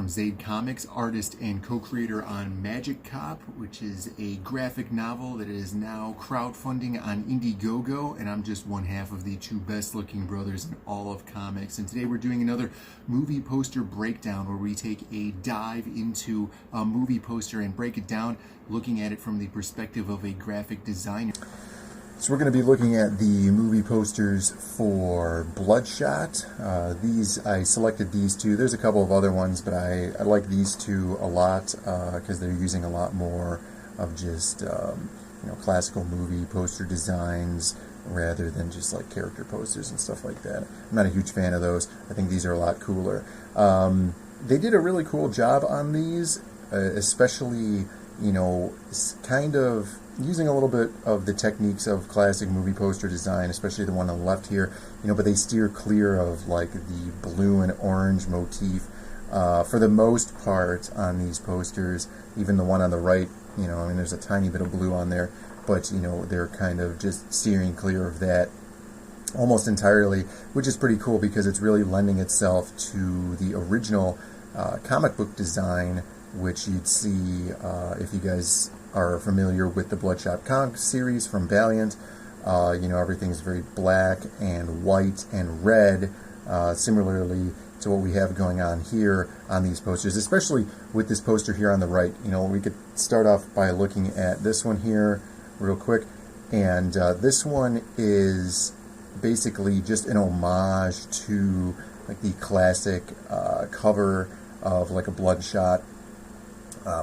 from Zaid Comics, artist and co-creator on Magic Cop, which is a graphic novel that is now crowdfunding on Indiegogo, and I'm just one half of the two best-looking brothers in all of comics. And today we're doing another movie poster breakdown where we take a dive into a movie poster and break it down, looking at it from the perspective of a graphic designer. So we're going to be looking at the movie posters for Bloodshot. I selected these two. There's a couple of other ones, but I like these two a lot because they're using a lot more of just classical movie poster designs rather than just like character posters and stuff like that. I'm not a huge fan of those. I think these are a lot cooler. They did a really cool job on these, especially kind of using a little bit of the techniques of classic movie poster design, especially the one on the left here, but they steer clear of like the blue and orange motif for the most part on these posters. Even the one on the right, there's a tiny bit of blue on there, but they're kind of just steering clear of that almost entirely, which is pretty cool because it's really lending itself to the original comic book design, which you'd see if you guys are familiar with the Bloodshot comic series from Valiant. Everything's very black and white and red, similarly to what we have going on here on these posters, especially with this poster here on the right. We could start off by looking at this one here real quick, and this one is basically just an homage to like the classic cover of like a Bloodshot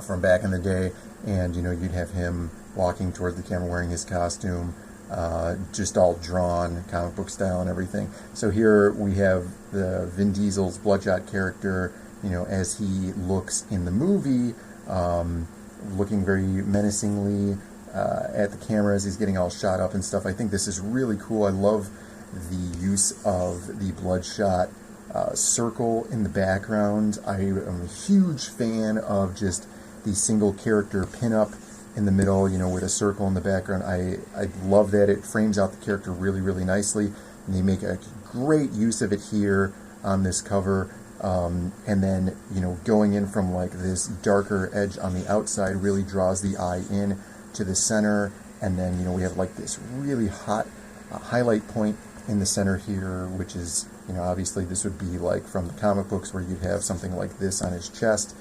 from back in the day. And you'd have him walking towards the camera wearing his costume, just all drawn comic book style and everything. So here we have the Vin Diesel's Bloodshot character, as he looks in the movie, looking very menacingly at the camera as he's getting all shot up and stuff. I think this is really cool. I love the use of the Bloodshot circle in the background. I am a huge fan of just the single character pinup in the middle, with a circle in the background. I love that. It frames out the character really, really nicely. And they make a great use of it here on this cover. And then, going in from like this darker edge on the outside really draws the eye in to the center. And then, we have like this really hot highlight point in the center here, which is, obviously this would be like from the comic books where you'd have something like this on his chest.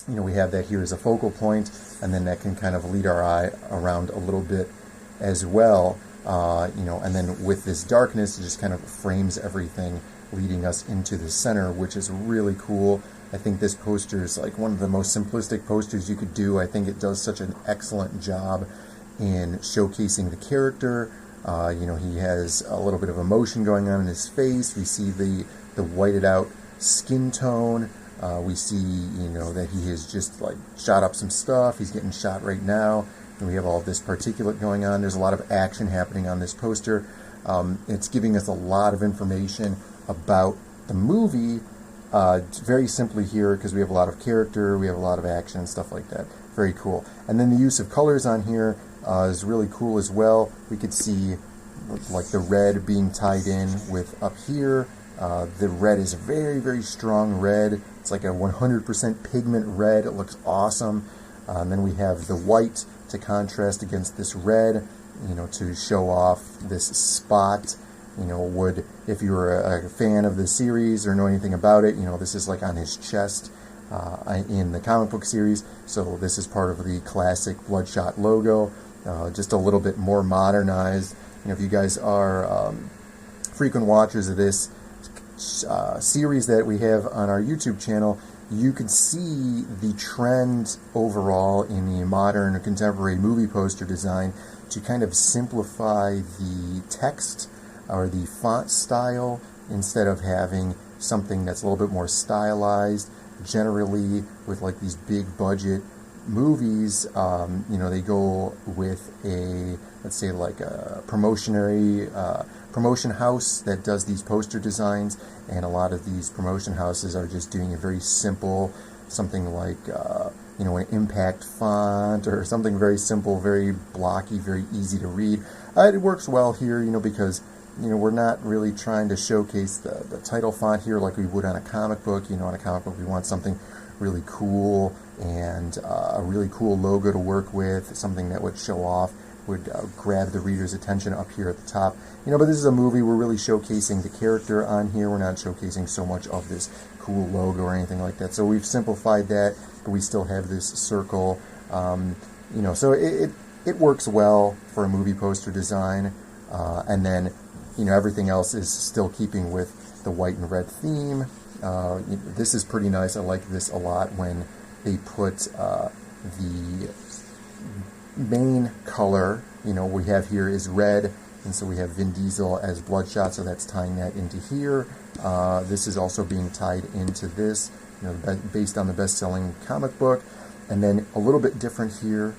We have that here as a focal point, and then that can kind of lead our eye around a little bit as well, and then with this darkness, it just kind of frames everything, leading us into the center, which is really cool. I think this poster is like one of the most simplistic posters you could do. I think it does such an excellent job in showcasing the character. He has a little bit of emotion going on in his face. We see the whited out skin tone. We see, that he has just like shot up some stuff. He's getting shot right now. And we have all this particulate going on. There's a lot of action happening on this poster. It's giving us a lot of information about the movie, very simply here, because we have a lot of character, we have a lot of action and stuff like that. Very cool. And then the use of colors on here is really cool as well. We could see like the red being tied in with up here. The red is a very, very strong red. It's like a 100% pigment red. It looks awesome. And then we have the white to contrast against this red, to show off this spot. If you were a fan of the series or know anything about it, this is like on his chest in the comic book series. So this is part of the classic Bloodshot logo, just a little bit more modernized. If you guys are frequent watchers of this series that we have on our YouTube channel, you can see the trend overall in the modern or contemporary movie poster design to kind of simplify the text or the font style instead of having something that's a little bit more stylized. Generally, with like these big budget movies, they go with let's say like a promotion house that does these poster designs, and a lot of these promotion houses are just doing a very simple, something like an impact font or something very simple, very blocky, very easy to read. It works well here, because we're not really trying to showcase the title font here like we would on a comic book. On a comic book we want something really cool and a really cool logo to work with, something that would show off, would grab the reader's attention up here at the top. But this is a movie, we're really showcasing the character on here. We're not showcasing so much of this cool logo or anything like that. So we've simplified that, but we still have this circle. So it works well for a movie poster design. And then, everything else is still keeping with the white and red theme. This is pretty nice. I like this a lot when they put the main color, we have here is red, and so we have Vin Diesel as Bloodshot, so that's tying that into here. This is also being tied into this, based on the best-selling comic book. And then a little bit different here,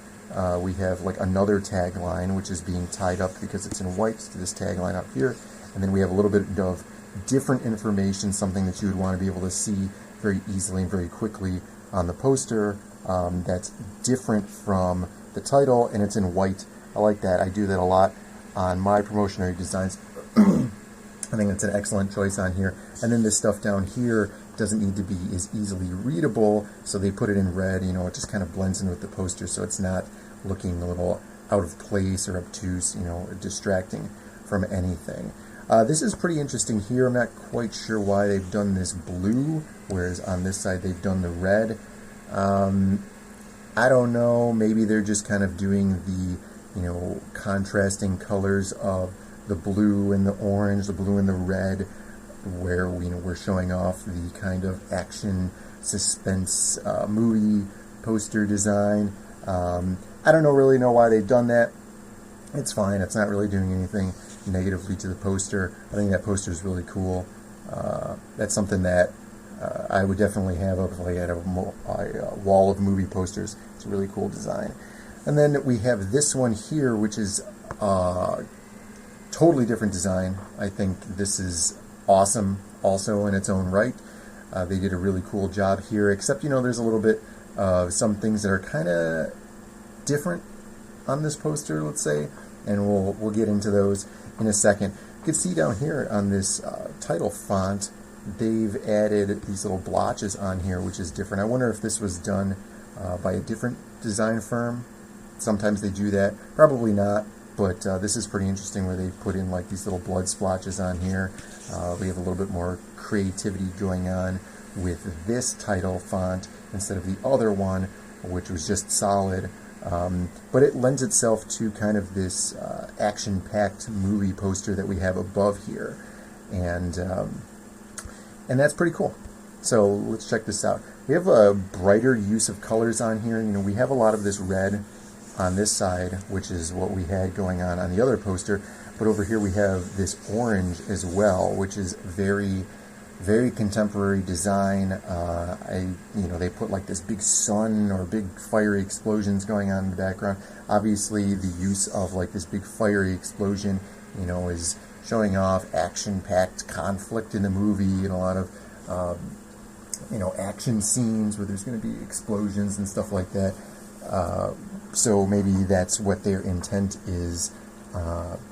we have like another tagline, which is being tied up because it's in white to this tagline up here. And then we have a little bit of different information, something that you would want to be able to see very easily and very quickly on the poster, that's different from the title, and it's in white. I like that. I do that a lot on my promotionary designs. I think it's an excellent choice on here. And then this stuff down here doesn't need to be as easily readable, so they put it in red. It just kind of blends in with the poster, so it's not looking a little out of place or obtuse, distracting from anything. This is pretty interesting here. I'm not quite sure why they've done this blue, whereas on this side they've done the red. I don't know, maybe they're just kind of doing the, contrasting colors of the blue and the orange, the blue and the red, where we're showing off the kind of action suspense movie poster design. I don't really know why they've done that. It's fine. It's not really doing anything negatively to the poster. I think that poster is really cool. That's something that I would definitely have up if I had a wall of movie posters. It's a really cool design. And then we have this one here, which is totally different design. I think this is awesome also in its own right. They did a really cool job here, except, there's a little bit of some things that are kind of different on this poster, let's say, and we'll get into those in a second. You can see down here on this title font, they've added these little blotches on here, which is different. I wonder if this was done by a different design firm. Sometimes they do that. Probably not, but this is pretty interesting where they put in like these little blood splotches on here. We have a little bit more creativity going on with this title font instead of the other one, which was just solid. But it lends itself to kind of this action-packed movie poster that we have above here. And that's pretty cool. So let's check this out. We have a brighter use of colors on here. We have a lot of this red on this side, which is what we had going on the other poster. But over here we have this orange as well, which is very, very contemporary design. They put like this big sun or big fiery explosions going on in the background. Obviously, the use of like this big fiery explosion, is showing off action-packed conflict in the movie and a lot of, action scenes where there's going to be explosions and stuff like that. So maybe that's what their intent is,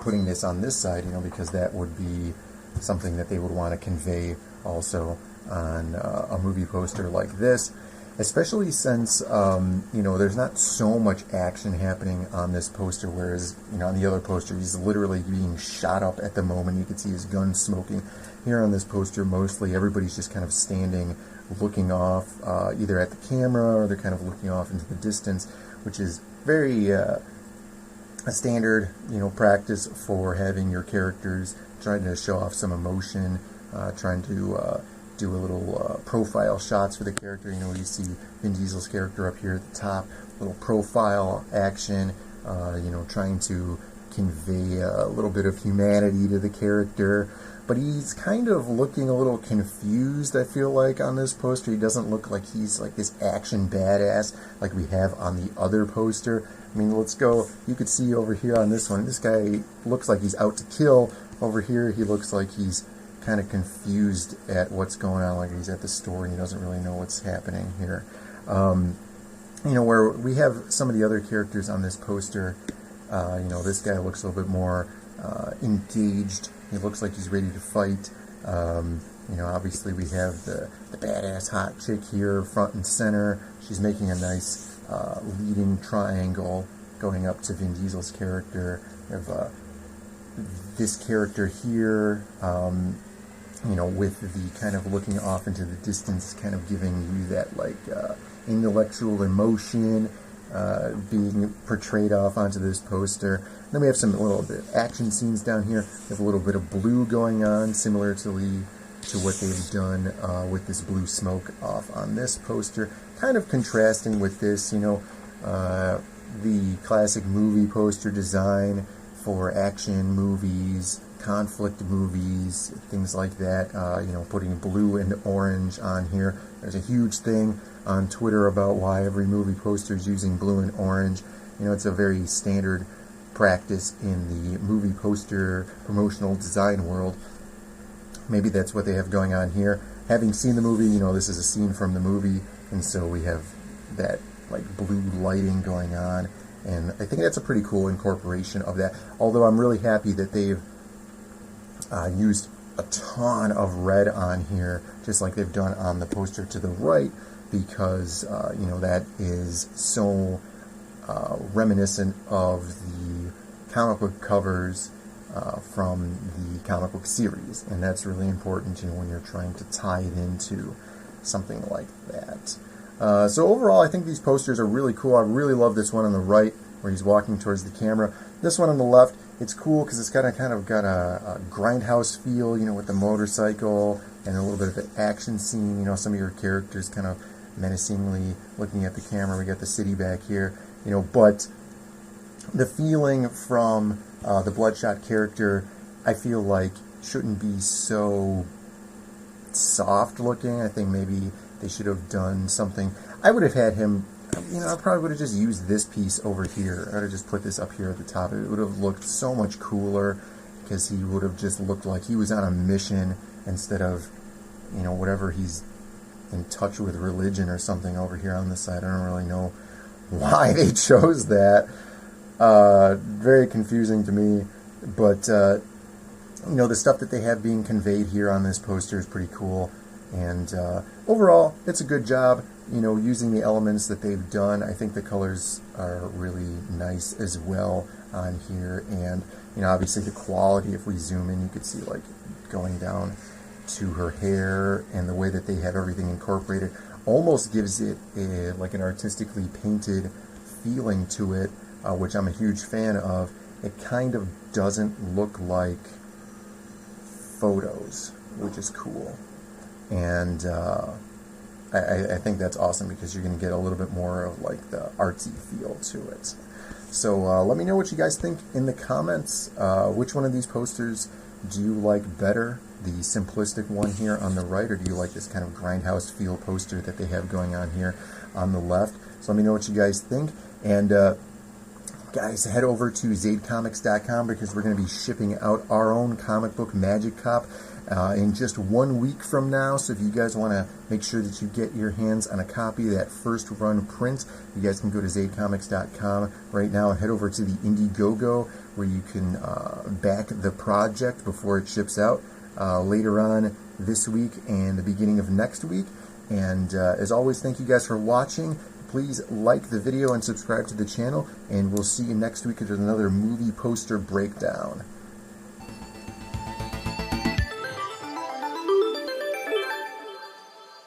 putting this on this side, because that would be something that they would want to convey also on a movie poster like this, especially since, there's not so much action happening on this poster, whereas, on the other poster, he's literally being shot up at the moment. You can see his gun smoking. Here on this poster, mostly everybody's just kind of standing, looking off, either at the camera or they're kind of looking off into the distance, which is very a standard, practice for having your characters trying to show off some emotion, trying to do a little profile shots for the character. You see Vin Diesel's character up here at the top, little profile action, trying to convey a little bit of humanity to the character. But he's kind of looking a little confused, I feel like, on this poster. He doesn't look like he's like this action badass like we have on the other poster. I mean, let's go. You could see over here on this one, this guy looks like he's out to kill. Over here, he looks like he's kind of confused at what's going on, like he's at the store and he doesn't really know what's happening here. Where we have some of the other characters on this poster, this guy looks a little bit more engaged, He looks like he's ready to fight. You know, obviously we have the badass hot chick here, front and center. She's making a nice leading triangle going up to Vin Diesel's character. We have this character here, you know, with the kind of looking off into the distance, kind of giving you that like intellectual emotion being portrayed off onto this poster. Then we have some little bit of action scenes down here. We have a little bit of blue going on, similar to what they've done with this blue smoke off on this poster, kind of contrasting with this, you know, the classic movie poster design for action movies, conflict movies, things like that, you know, putting blue and orange on here. There's a huge thing on Twitter about why every movie poster is using blue and orange. You know, it's a very standard practice in the movie poster promotional design world. Maybe that's what they have going on here. Having seen the movie, you know, this is a scene from the movie, and so we have that like blue lighting going on, and I think that's a pretty cool incorporation of that. Although I'm really happy that they've used a ton of red on here, just like they've done on the poster to the right, because you know, that is so reminiscent of the comic book covers from the comic book series, and that's really important, you know, when you're trying to tie it into something like that. So overall, I think these posters are really cool. I really love this one on the right where he's walking towards the camera. This one on the left, it's cool because it's kind of got a grindhouse feel, you know, with the motorcycle and a little bit of an action scene. You know, some of your characters kind of menacingly looking at the camera. We got the city back here, you know, but the feeling from the Bloodshot character, I feel like, shouldn't be so soft looking. I think maybe they should have done something. I would have had him, you know, I probably would have just used this piece over here. I would have just put this up here at the top. It would have looked so much cooler because he would have just looked like he was on a mission instead of, you know, whatever, he's in touch with religion or something over here on the side. I don't really know why they chose that. Very confusing to me, but you know, the stuff that they have being conveyed here on this poster is pretty cool, and overall it's a good job, you know, using the elements that they've done. I think the colors are really nice as well on here, and you know, obviously the quality, if we zoom in, you could see like going down to her hair, and the way that they have everything incorporated almost gives it like an artistically painted feeling to it, which I'm a huge fan of. It kind of doesn't look like photos, which is cool, and I think that's awesome because you're going to get a little bit more of like the artsy feel to it. So let me know what you guys think in the comments. Which one of these posters do you like better? The simplistic one here on the right, or do you like this kind of grindhouse feel poster that they have going on here on the left? So let me know what you guys think, and guys, head over to zadecomics.com because we're going to be shipping out our own comic book Magic Cop in just 1 week from now. So if you guys want to make sure that you get your hands on a copy of that first run print, you guys can go to zadecomics.com right now and head over to the Indiegogo where you can back the project before it ships out later on this week and the beginning of next week. And as always, thank you guys for watching. Please like the video and subscribe to the channel, and we'll see you next week with another movie poster breakdown.